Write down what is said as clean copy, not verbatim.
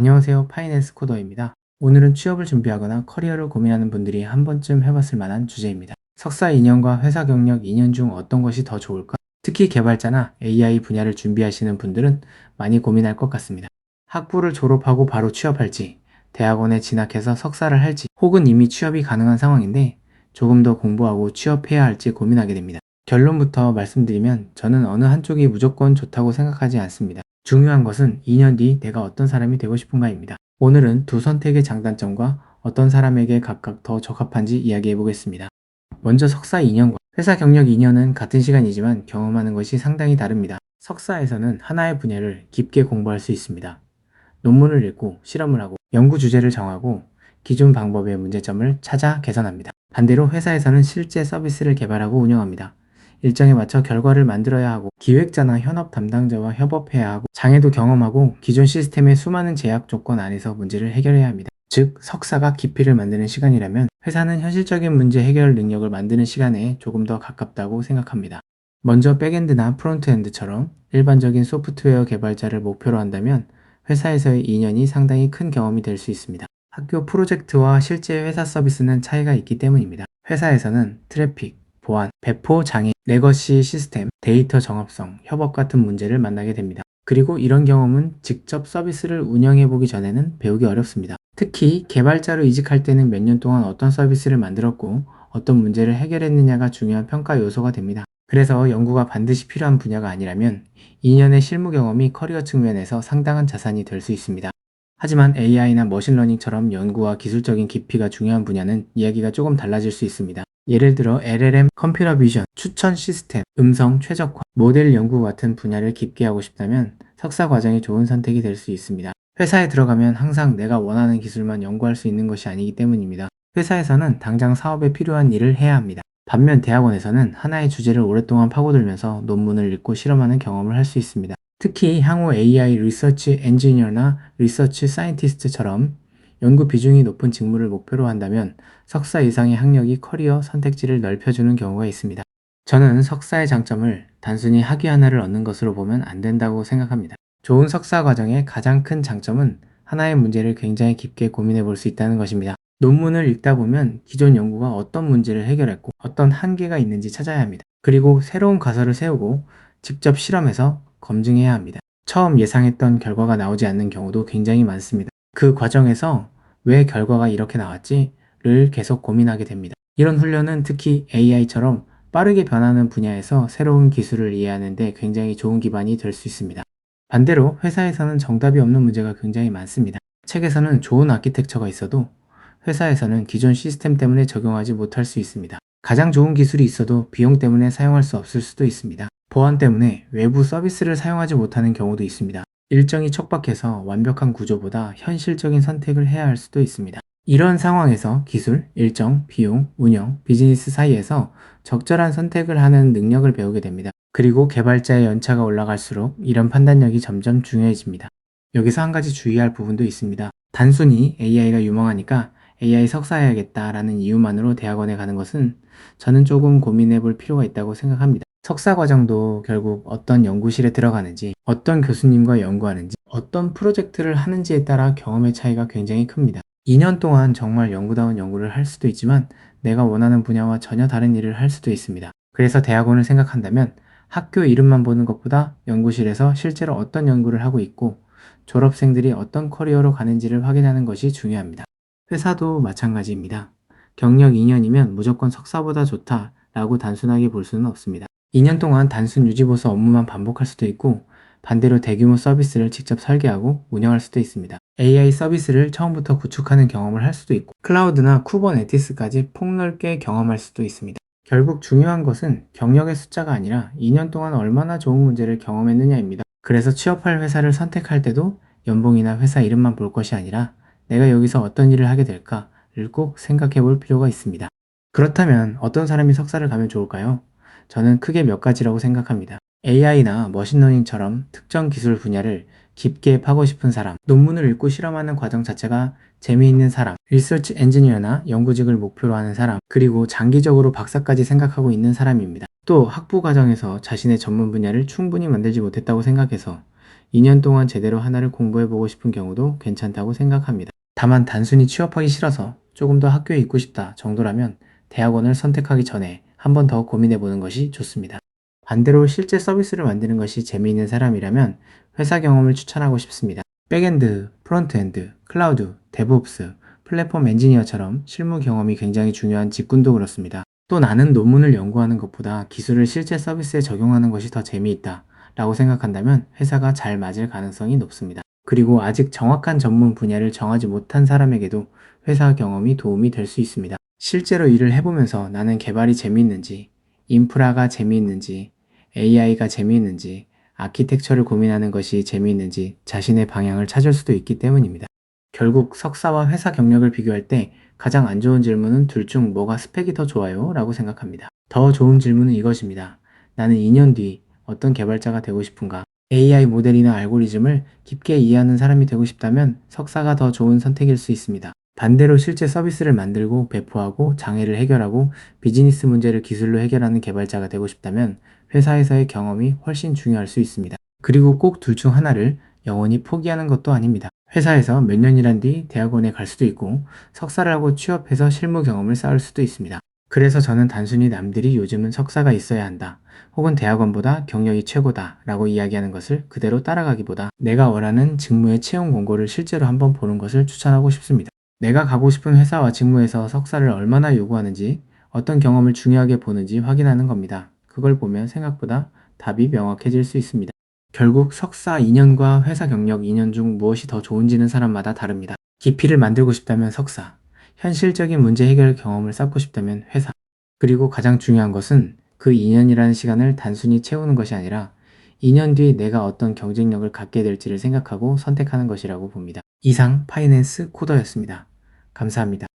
안녕하세요. 파이낸스 코더입니다. 오늘은 취업을 준비하거나 커리어를 고민하는 분들이 한 번쯤 해봤을 만한 주제입니다. 석사 2년과 회사 경력 2년 중 어떤 것이 더 좋을까? 특히 개발자나 AI 분야를 준비하시는 분들은 많이 고민할 것 같습니다. 학부를 졸업하고 바로 취업할지, 대학원에 진학해서 석사를 할지, 혹은 이미 취업이 가능한 상황인데 조금 더 공부하고 취업해야 할지 고민하게 됩니다. 결론부터 말씀드리면 저는 어느 한쪽이 무조건 좋다고 생각하지 않습니다. 중요한 것은 2년 뒤 내가 어떤 사람이 되고 싶은가입니다. 오늘은 두 선택의 장단점과 어떤 사람에게 각각 더 적합한지 이야기해 보겠습니다. 먼저 석사 2년과 회사 경력 2년은 같은 시간이지만 경험하는 것이 상당히 다릅니다. 석사에서는 하나의 분야를 깊게 공부할 수 있습니다. 논문을 읽고 실험을 하고 연구 주제를 정하고 기존 방법의 문제점을 찾아 개선합니다. 반대로 회사에서는 실제 서비스를 개발하고 운영합니다. 일정에 맞춰 결과를 만들어야 하고 기획자나 현업 담당자와 협업해야 하고 장애도 경험하고 기존 시스템의 수많은 제약 조건 안에서 문제를 해결해야 합니다. 즉, 석사가 깊이를 만드는 시간이라면 회사는 현실적인 문제 해결 능력을 만드는 시간에 조금 더 가깝다고 생각합니다. 먼저 백엔드나 프론트엔드처럼 일반적인 소프트웨어 개발자를 목표로 한다면 회사에서의 2년이 상당히 큰 경험이 될 수 있습니다. 학교 프로젝트와 실제 회사 서비스는 차이가 있기 때문입니다. 회사에서는 트래픽, 보안, 배포 장애, 레거시 시스템, 데이터 정합성, 협업 같은 문제를 만나게 됩니다. 그리고 이런 경험은 직접 서비스를 운영해 보기 전에는 배우기 어렵습니다. 특히 개발자로 이직할 때는 몇 년 동안 어떤 서비스를 만들었고 어떤 문제를 해결했느냐가 중요한 평가 요소가 됩니다. 그래서 연구가 반드시 필요한 분야가 아니라면 2년의 실무 경험이 커리어 측면에서 상당한 자산이 될 수 있습니다. 하지만 AI나 머신러닝처럼 연구와 기술적인 깊이가 중요한 분야는 이야기가 조금 달라질 수 있습니다. 예를 들어 LLM, 컴퓨터 비전, 추천 시스템, 음성 최적화, 모델 연구 같은 분야를 깊게 하고 싶다면 석사 과정이 좋은 선택이 될 수 있습니다. 회사에 들어가면 항상 내가 원하는 기술만 연구할 수 있는 것이 아니기 때문입니다. 회사에서는 당장 사업에 필요한 일을 해야 합니다. 반면 대학원에서는 하나의 주제를 오랫동안 파고들면서 논문을 읽고 실험하는 경험을 할 수 있습니다. 특히 향후 AI 리서치 엔지니어나 리서치 사이언티스트처럼 연구 비중이 높은 직무를 목표로 한다면 석사 이상의 학력이 커리어 선택지를 넓혀주는 경우가 있습니다. 저는 석사의 장점을 단순히 학위 하나를 얻는 것으로 보면 안 된다고 생각합니다. 좋은 석사 과정의 가장 큰 장점은 하나의 문제를 굉장히 깊게 고민해 볼 수 있다는 것입니다. 논문을 읽다 보면 기존 연구가 어떤 문제를 해결했고 어떤 한계가 있는지 찾아야 합니다. 그리고 새로운 가설을 세우고 직접 실험해서 검증해야 합니다. 처음 예상했던 결과가 나오지 않는 경우도 굉장히 많습니다. 그 과정에서 왜 결과가 이렇게 나왔지를 계속 고민하게 됩니다. 이런 훈련은 특히 AI처럼 빠르게 변하는 분야에서 새로운 기술을 이해하는 데 굉장히 좋은 기반이 될 수 있습니다. 반대로 회사에서는 정답이 없는 문제가 굉장히 많습니다. 책에서는 좋은 아키텍처가 있어도 회사에서는 기존 시스템 때문에 적용하지 못할 수 있습니다. 가장 좋은 기술이 있어도 비용 때문에 사용할 수 없을 수도 있습니다. 보안 때문에 외부 서비스를 사용하지 못하는 경우도 있습니다. 일정이 촉박해서 완벽한 구조보다 현실적인 선택을 해야 할 수도 있습니다. 이런 상황에서 기술, 일정, 비용, 운영, 비즈니스 사이에서 적절한 선택을 하는 능력을 배우게 됩니다. 그리고 개발자의 연차가 올라갈수록 이런 판단력이 점점 중요해집니다. 여기서 한 가지 주의할 부분도 있습니다. 단순히 AI가 유망하니까 AI 석사해야겠다라는 이유만으로 대학원에 가는 것은 저는 조금 고민해 볼 필요가 있다고 생각합니다. 석사 과정도 결국 어떤 연구실에 들어가는지, 어떤 교수님과 연구하는지, 어떤 프로젝트를 하는지에 따라 경험의 차이가 굉장히 큽니다. 2년 동안 정말 연구다운 연구를 할 수도 있지만 내가 원하는 분야와 전혀 다른 일을 할 수도 있습니다. 그래서 대학원을 생각한다면 학교 이름만 보는 것보다 연구실에서 실제로 어떤 연구를 하고 있고 졸업생들이 어떤 커리어로 가는지를 확인하는 것이 중요합니다. 회사도 마찬가지입니다. 경력 2년이면 무조건 석사보다 좋다라고 단순하게 볼 수는 없습니다. 2년 동안 단순 유지보수 업무만 반복할 수도 있고 반대로 대규모 서비스를 직접 설계하고 운영할 수도 있습니다. AI 서비스를 처음부터 구축하는 경험을 할 수도 있고 클라우드나 쿠버네티스까지 폭넓게 경험할 수도 있습니다. 결국 중요한 것은 경력의 숫자가 아니라 2년 동안 얼마나 좋은 문제를 경험했느냐입니다. 그래서 취업할 회사를 선택할 때도 연봉이나 회사 이름만 볼 것이 아니라 내가 여기서 어떤 일을 하게 될까를 꼭 생각해 볼 필요가 있습니다. 그렇다면 어떤 사람이 석사를 가면 좋을까요? 저는 크게 몇 가지라고 생각합니다. AI나 머신러닝처럼 특정 기술 분야를 깊게 파고 싶은 사람, 논문을 읽고 실험하는 과정 자체가 재미있는 사람, 리서치 엔지니어나 연구직을 목표로 하는 사람, 그리고 장기적으로 박사까지 생각하고 있는 사람입니다. 또 학부 과정에서 자신의 전문 분야를 충분히 만들지 못했다고 생각해서 2년 동안 제대로 하나를 공부해보고 싶은 경우도 괜찮다고 생각합니다. 다만 단순히 취업하기 싫어서 조금 더 학교에 있고 싶다 정도라면 대학원을 선택하기 전에 한 번 더 고민해보는 것이 좋습니다. 반대로 실제 서비스를 만드는 것이 재미있는 사람이라면 회사 경험을 추천하고 싶습니다. 백엔드, 프론트엔드, 클라우드, 데브옵스, 플랫폼 엔지니어처럼 실무 경험이 굉장히 중요한 직군도 그렇습니다. 또 나는 논문을 연구하는 것보다 기술을 실제 서비스에 적용하는 것이 더 재미있다 라고 생각한다면 회사가 잘 맞을 가능성이 높습니다. 그리고 아직 정확한 전문 분야를 정하지 못한 사람에게도 회사 경험이 도움이 될 수 있습니다. 실제로 일을 해보면서 나는 개발이 재미있는지, 인프라가 재미있는지, AI가 재미있는지, 아키텍처를 고민하는 것이 재미있는지 자신의 방향을 찾을 수도 있기 때문입니다. 결국 석사와 회사 경력을 비교할 때 가장 안 좋은 질문은 둘 중 뭐가 스펙이 더 좋아요? 라고 생각합니다. 더 좋은 질문은 이것입니다. 나는 2년 뒤 어떤 개발자가 되고 싶은가? AI 모델이나 알고리즘을 깊게 이해하는 사람이 되고 싶다면 석사가 더 좋은 선택일 수 있습니다. 반대로 실제 서비스를 만들고 배포하고 장애를 해결하고 비즈니스 문제를 기술로 해결하는 개발자가 되고 싶다면 회사에서의 경험이 훨씬 중요할 수 있습니다. 그리고 꼭 둘 중 하나를 영원히 포기하는 것도 아닙니다. 회사에서 몇 년 일한 뒤 대학원에 갈 수도 있고 석사를 하고 취업해서 실무 경험을 쌓을 수도 있습니다. 그래서 저는 단순히 남들이 요즘은 석사가 있어야 한다. 혹은 대학원보다 경력이 최고다 라고 이야기하는 것을 그대로 따라가기보다 내가 원하는 직무의 채용 공고를 실제로 한번 보는 것을 추천하고 싶습니다. 내가 가고 싶은 회사와 직무에서 석사를 얼마나 요구하는지, 어떤 경험을 중요하게 보는지 확인하는 겁니다. 그걸 보면 생각보다 답이 명확해질 수 있습니다. 결국 석사 2년과 회사 경력 2년 중 무엇이 더 좋은지는 사람마다 다릅니다. 깊이를 만들고 싶다면 석사, 현실적인 문제 해결 경험을 쌓고 싶다면 회사, 그리고 가장 중요한 것은 그 2년이라는 시간을 단순히 채우는 것이 아니라 2년 뒤 내가 어떤 경쟁력을 갖게 될지를 생각하고 선택하는 것이라고 봅니다. 이상 파이낸스 코더였습니다. 감사합니다.